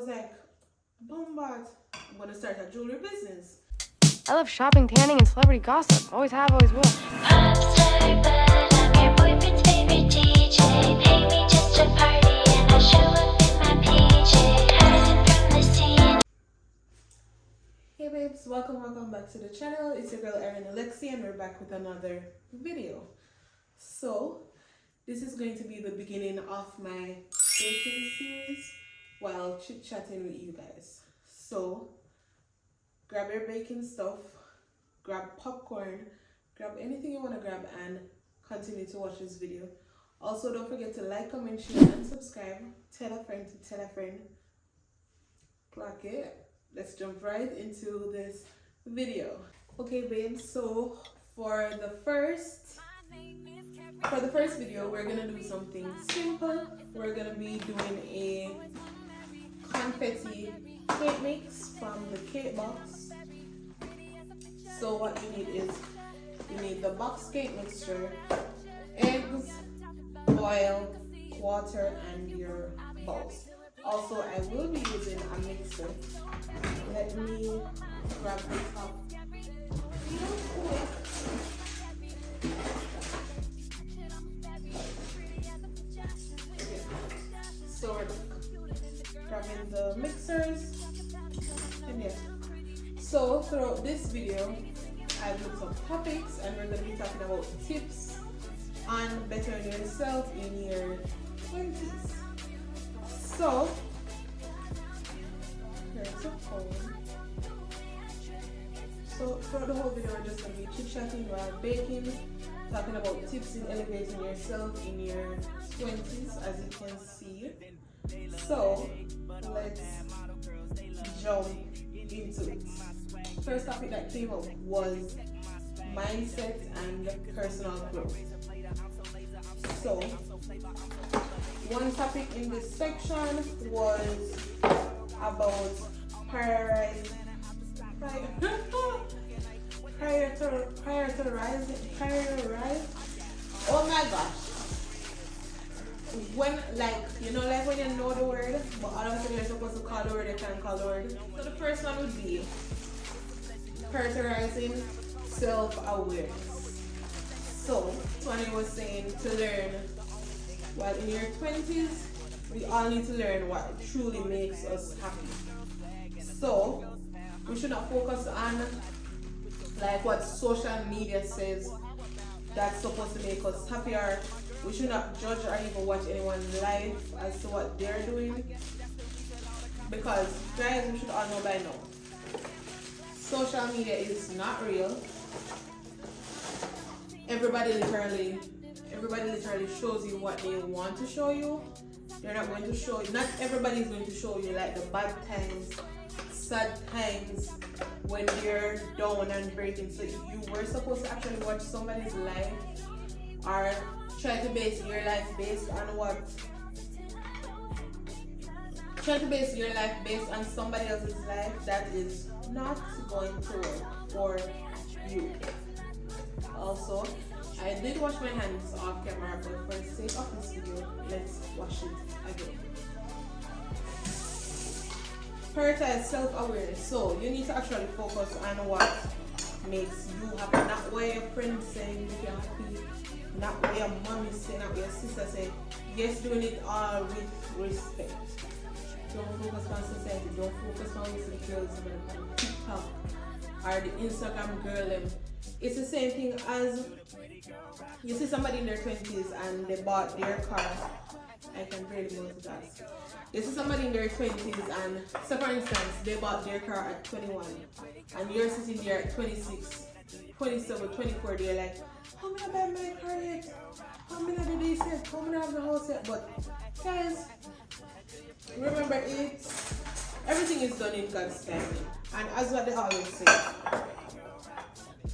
was like, Bombard, I'm gonna start a jewelry business. I love shopping, tanning, and celebrity gossip. Always have, always will. Popstar, but I'm your boyfriend's favorite DJ. Pay me just to party, and I show up in my PJ. Hiding from the scene. Hey babes, welcome back to the channel. It's your girl ARYON ALEXIE, and we're back with another video. So, this is going to be the beginning of my baking series while chit-chatting with you guys. So, grab your baking stuff, grab popcorn, grab anything you want to grab, and continue to watch this video. Also, don't forget to like, comment, share, and subscribe. Tell a friend to tell a friend. Clock it. Let's jump right into this video. Okay, babes, so for the first video, we're gonna do something simple. We're gonna be doing a confetti cake mix from the cake box. So what you need is, you need the box cake mixture, eggs, oil, water, and your bowls. Also, I will be using a mixer. Let me grab the top. So we're grabbing the mixers, and yeah. So throughout this video, I've looked some topics, and we're going to be talking about tips on bettering yourself in your 20s. So, here's a phone. So throughout the whole video, we're just going to be chit-chatting while baking, talking about tips in elevating yourself in your 20s, as you can see. So, let's jump into it. First topic that came up was mindset and personal growth. So, one topic in this section was about prioritizing. Oh my gosh. When, like, you know, like when you know the word, but all of a sudden you're supposed to call the word, you can't call the word. So the first one would be prioritizing self-awareness. So, Tony was saying to learn, while in your 20s, we all need to learn what truly makes us happy. So, we should not focus on like what social media says that's supposed to make us happier. We should not judge or even watch anyone's life as to what they're doing, because guys, we should all know by now, social media is not real. Everybody literally shows you what they want to show you. They're not going to show you, not everybody is going to show you like the bad times, sad times, when they're down and breaking. So if you were supposed to actually watch somebody's life, or try to base your life based on somebody else's life, that is not going to work for you. Also, I did wash my hands off camera, but for the sake of this video, let's wash it again. Prioritize self-awareness. So you need to actually focus on what makes you happy, not what your friends saying if you're happy, not what your mom is saying, not what your sister saying. Yes, doing it all with respect. Don't focus on society. Don't focus on the girls on TikTok or the Instagram girl. It's the same thing as you see somebody in their 20s and they bought their car. I can really multitask. You see somebody in their 20s and, so for instance, they bought their car at 21 and you're sitting there at 26, 27, 24. They're like, how am I buy my car yet? How am I do this yet? How am I have the house yet? But guys, remember, everything is done in God's timing. And as what they always say,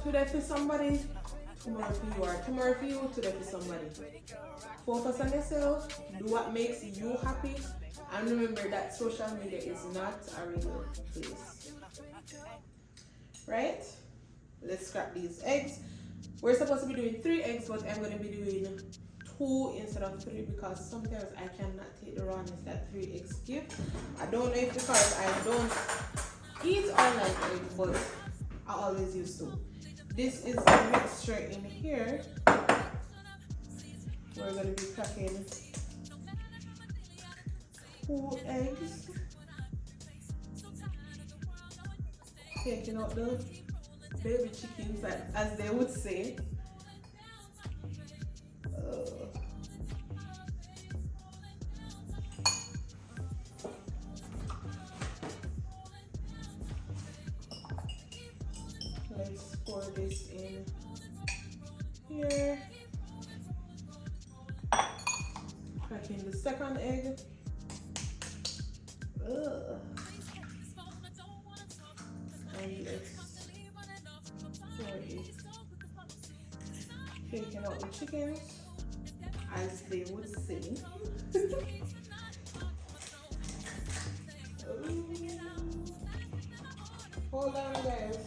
today for somebody, tomorrow for you, or tomorrow for you, today for somebody. Focus on yourself, do what makes you happy, and remember that social media is not a real place. Right? Let's scrap these eggs. We're supposed to be doing 3 eggs, but I'm going to be doing 2 instead of 3 because sometimes I cannot take the rawness that 3 eggs give. I don't know if because I don't eat or like egg, but I always used to. This is the mixture in here. We're going to be cracking 2 eggs. Taking out the baby chickens, as they would say. Let's pour this in here. Cracking the second egg. And let's pour it. Taking out the chickens, as they would say. Hold on, guys.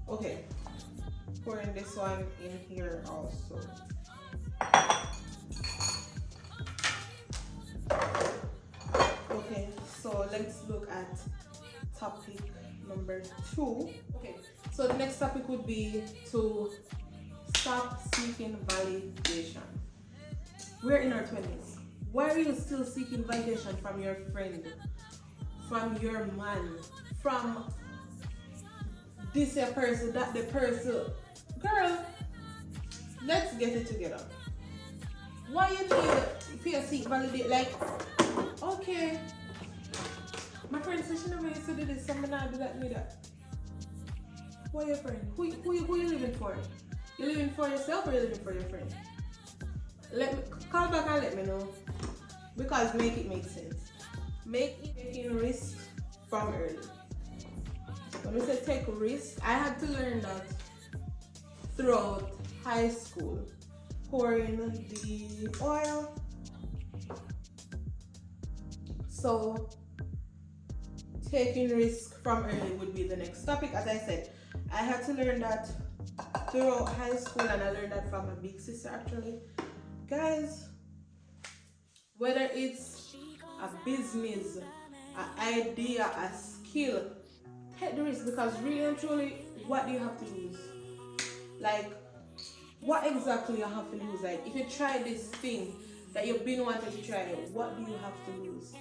Okay, pouring this one in here also. Okay, so let's look at topic number 2. Okay, so the next topic would be to stop seeking validation. We're in our 20s. Why are you still seeking validation from your friend, from your man, from this person, that the person? Girl, let's get it together. Why you need to seek validate? Like, okay, my friend says she never used to do this, so I'm not do that, me that. Why your friend? Who you living for? You living for yourself or you living for your friend? Let me call back and let me know, because make it make sense. Taking risk from early. When we say take risk, I had to learn that throughout high school. Pouring the oil. So taking risk from early would be the next topic. As I said, I had to learn that throughout high school, and I learned that from my big sister actually. Guys, whether it's a business, an idea, a skill, take the risk, because really and truly, what do you have to lose? Like, what exactly you have to lose? Like, if you try this thing that you've been wanting to try, what do you have to lose?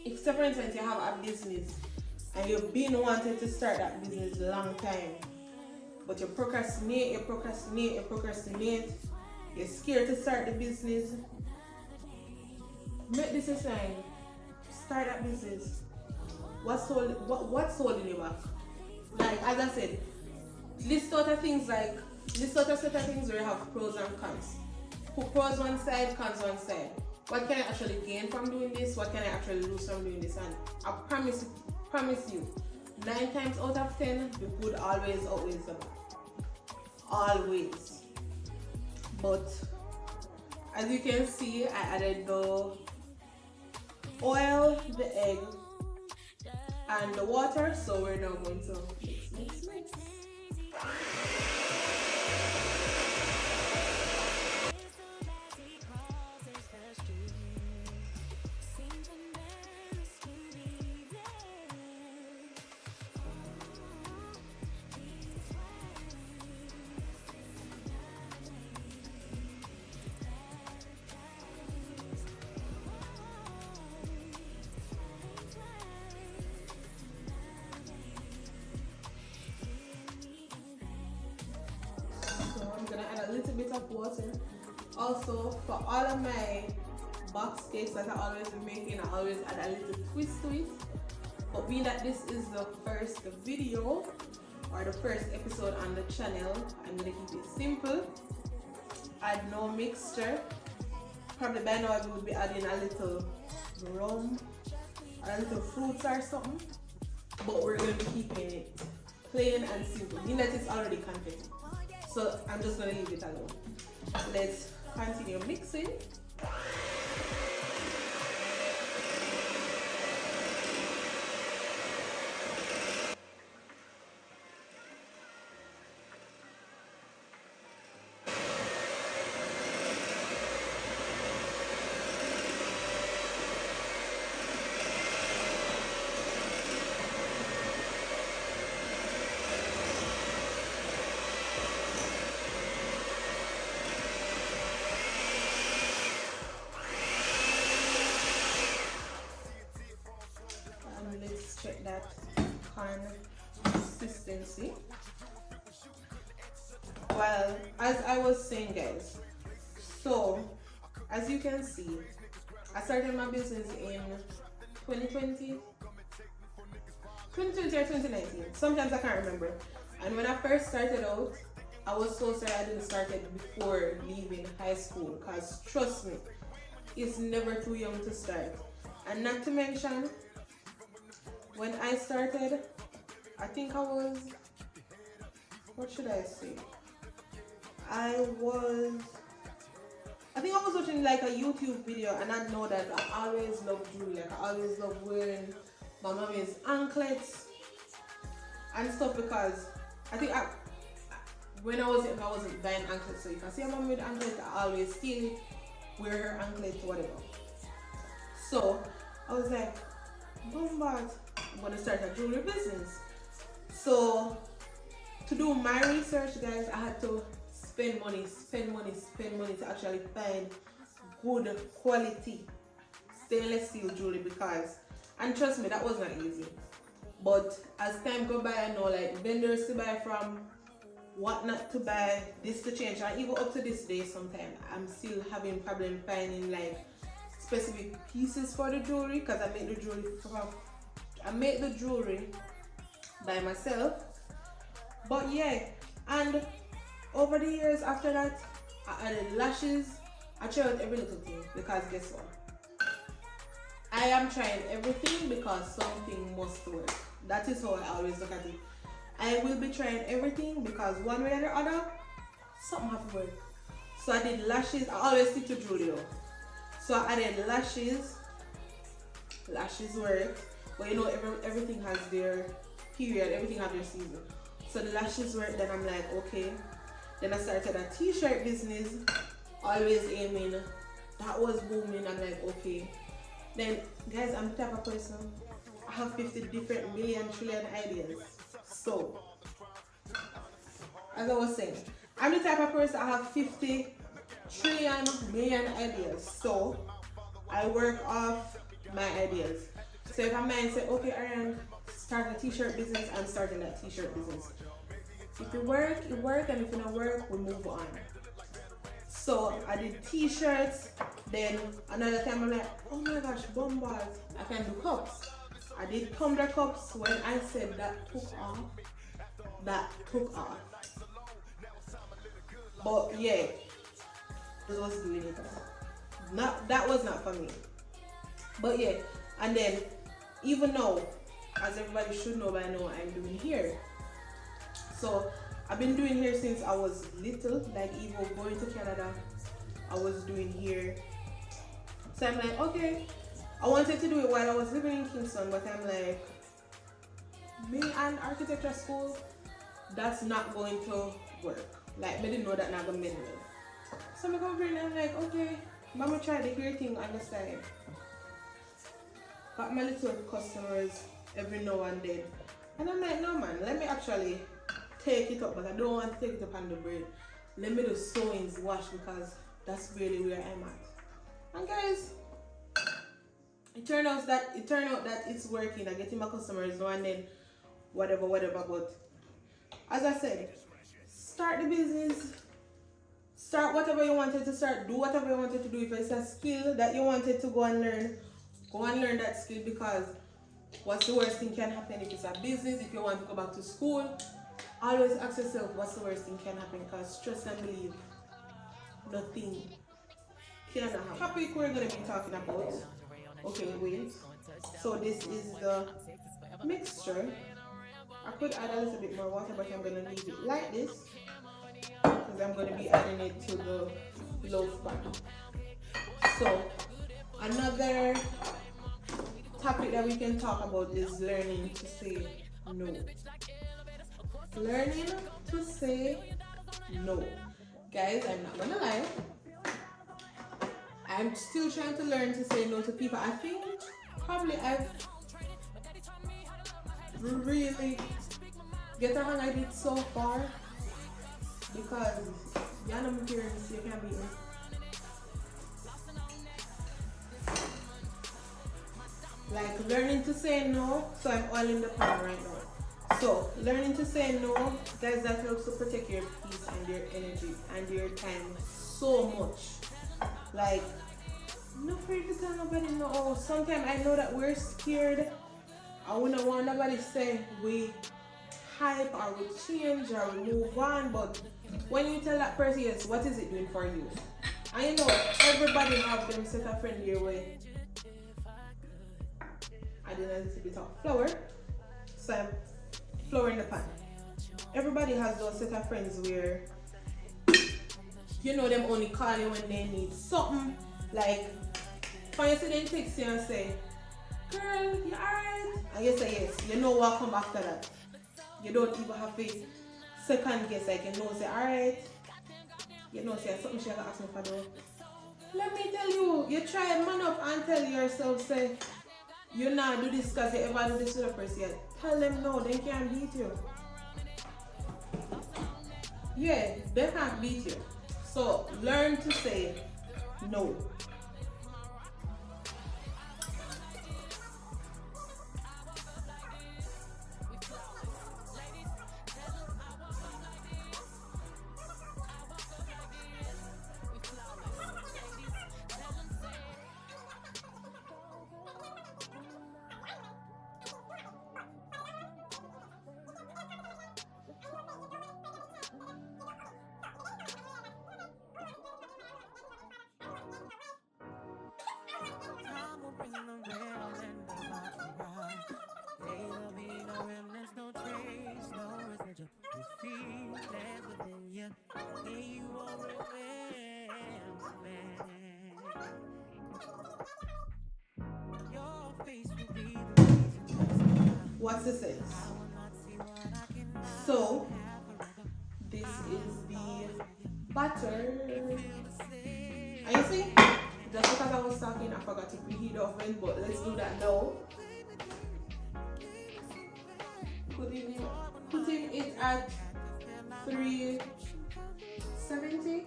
If, say for instance, you have a business and you've been wanting to start that business a long time, but you procrastinate, you're scared to start the business, make this a sign. Start that business. What's holding you back? Like, as I said, list out of things set of things where you have pros and cons. Put pros one side, cons one side. What can I actually gain from doing this? What can I actually lose from doing this? And I promise you, 9 times out of 10, the good always outweighs the bad. Always. But as you can see, I added the oil, the egg, and the water. So we're now going to mix. Little bit of water. Also, for all of my box cakes that I always be making, I always add a little twist to it. But being that this is the first video or the first episode on the channel, I'm gonna keep it simple. Add no mixture. Probably by now I would be adding a little rum or a little fruits or something. But we're gonna be keeping it plain and simple. Being that it's already confetti. So I'm just gonna leave it alone. Let's continue mixing. Well, as I was saying, guys, so as you can see, I started my business in 2020 or 2019. Sometimes I can't remember. And when I first started out, I was so sorry I didn't start it before leaving high school, because trust me, it's never too young to start. And not to mention, when I started, I think I was, what should I say? I think I was watching like a YouTube video, and I know that I always love jewelry. Like I always love wearing my mommy's anklets and stuff, because I think when I was young, I wasn't buying anklets. So you can see a mom with anklets, I always still wear her anklet or whatever. So I was like, bombard, I'm gonna start a jewelry business. So to do my research, guys, I had to spend money to actually find good quality stainless steel jewelry, because, and trust me, that was not easy. But as time go by, I know like vendors to buy from, what not to buy, this to change, and even up to this day sometimes I'm still having problem finding like specific pieces for the jewelry, because I make the jewelry by myself. But yeah, and over the years after that, I added lashes. I tried every little thing, because guess what? I am trying everything because something must work. That is how I always look at it. I will be trying everything because one way or the other, something has to work. So I did lashes. I always stick to jewelry though. So I added lashes. Lashes work. But you know, everything has their period. Everything has their season. So the lashes work. Then I'm like, okay. Then I started a t-shirt business. Always aiming. That was booming. I'm like, okay. Then, guys, I'm the type of person, I have 50 different million trillion ideas. So, as I was saying, I'm the type of person, I have 50 trillion million ideas. So, I work off my ideas. So if a man say, okay, Aryan, start a t-shirt business, I'm starting that t-shirt business. If it work, it work, and if it don't work, we move on. So I did t-shirts, then another time I'm like, oh my gosh, bombard, I can do cups. I did tumbler cups. When I said that took off, that took off. But yeah, I was doing it. That was not for me. But yeah, and then even now, as everybody should know by now, I'm doing hair. So I've been doing hair since I was little, like even going to Canada, I was doing hair. So I'm like, okay, I wanted to do it while I was living in Kingston, but I'm like, me and architecture school, that's not going to work. Like, I didn't know that not gonna make it. So I'm over here and I'm like, okay, I'm gonna try the hair thing on the side. Got my little customers every now and then. And I'm like, no man, let me actually take it up, but I don't want to take it up on the braid. Let me do sewings, wash, because that's really where I'm at. And guys, it turned out that it's working. I'm getting my customers now and then, whatever. But as I said, start the business. Start whatever you wanted to start. Do whatever you wanted to do. If it's a skill that you wanted to go and learn that skill, because what's the worst thing can happen if it's a business? If you want to go back to school, always ask yourself what's the worst thing can happen, because trust and believe, nothing can happen. Topic we're going to be talking about. Okay, wait. So this is the mixture. I could add a little bit more water, but I'm going to leave it like this, because I'm going to be adding it to the loaf bun. So another topic that we can talk about is learning to say no. Learning to say no. Guys, I'm not gonna lie, I'm still trying to learn to say no to people. I think probably I've really get a hang of it so far, because y'all know my parents, you can't beat me. Like learning to say no, so I'm oiling the pan right now. So, learning to say no, guys, that helps to protect your peace and your energy and your time so much. Like, I'm not afraid to tell nobody no. Sometimes I know that we're scared. I wouldn't want nobody to say we hype or we change or we move on. But when you tell that person, yes, what is it doing for you? And you know, everybody have them set a friend your way. I did a little bit of flour. So I'm flour in the pan. Everybody has those set of friends where you know them only call you when they need something. Like, when you see them text you and say, girl, you alright? And you say yes. You know what come after that. You don't even have to second guess. Like, you know, say alright. You know, say something she have to ask me for though. Let me tell you, you try man up and tell yourself, say, you not do this because you ever do this with a person. Tell them no, they can't beat you. Yeah, they can't beat you. So learn to say no. What's the sense? So this is the butter. And you see, just because I was talking, I forgot to preheat the oven, but let's do that now. Putting it at 370.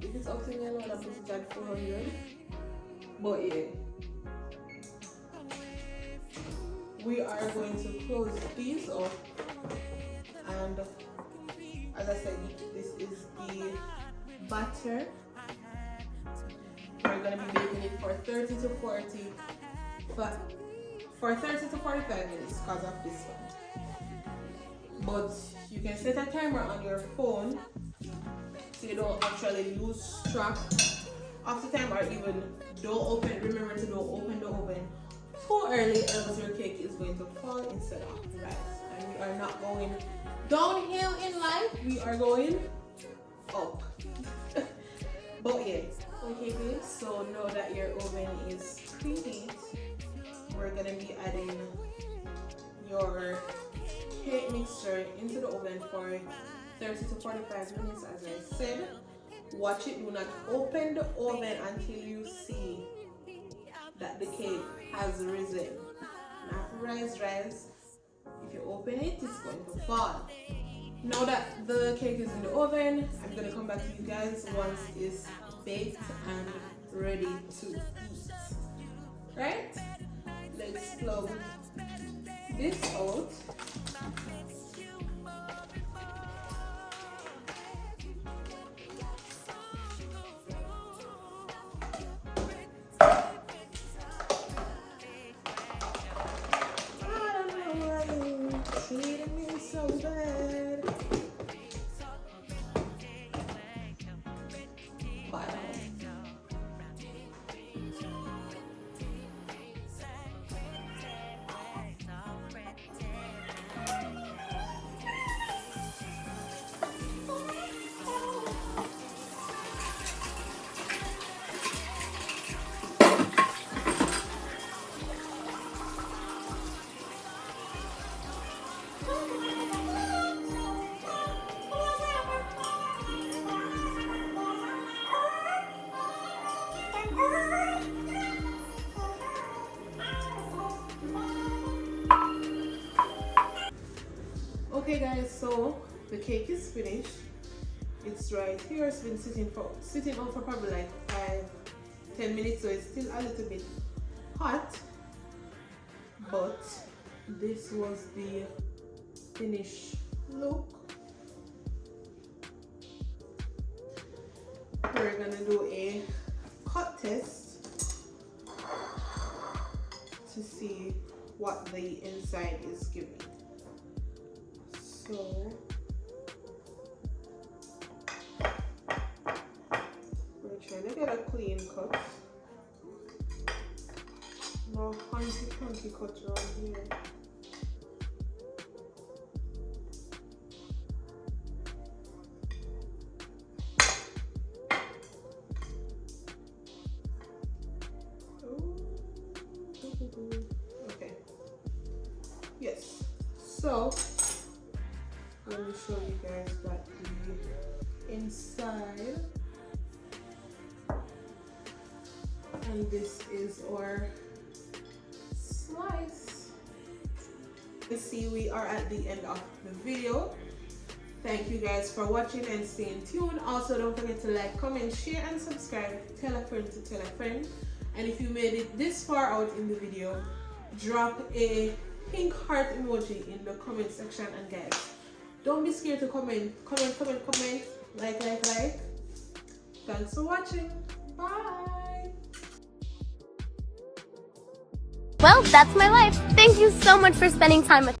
If it's up to me, I know that put it at 400. But yeah, we are going to close these up, and as I said, this is the batter. We're going to be baking it for 30 to 40 for 30 to 45 minutes because of this one. But you can set a timer on your phone so you don't actually lose track of the time, or even remember to don't open the oven too early, else your cake is going to fall instead of rise. And we are not going downhill in life, we are going up. But yeah, okay guys, so now that your oven is preheated, we're gonna be adding your cake mixture into the oven for 30 to 45 minutes. As I said, watch it, do not open the oven until you see that the cake has risen. Not rise. If you open it, it's going to fall. Now that the cake is in the oven, I'm going to come back to you guys once it's baked and ready to eat. Right? Let's plug this out. Treating me so bad. Wow. Okay guys, so the cake is finished. It's right here. It's been sitting out for probably like 5-10 minutes, so it's still a little bit hot. But this was the finished look. We're gonna do a cut test to see what the inside is giving. So we're trying to get a clean cut. No hunky cut around here. Okay. Yes. So let me show you guys that the inside, and this is our slice. You see, we are at the end of the video. Thank you guys for watching and staying tuned. Also, don't forget to like, comment, share, and subscribe. Tell a friend to tell a friend. And if you made it this far out in the video, drop a pink heart emoji in the comment section. And guys, don't be scared to comment. Like. Thanks for watching. Bye. Well, that's my life. Thank you so much for spending time with me.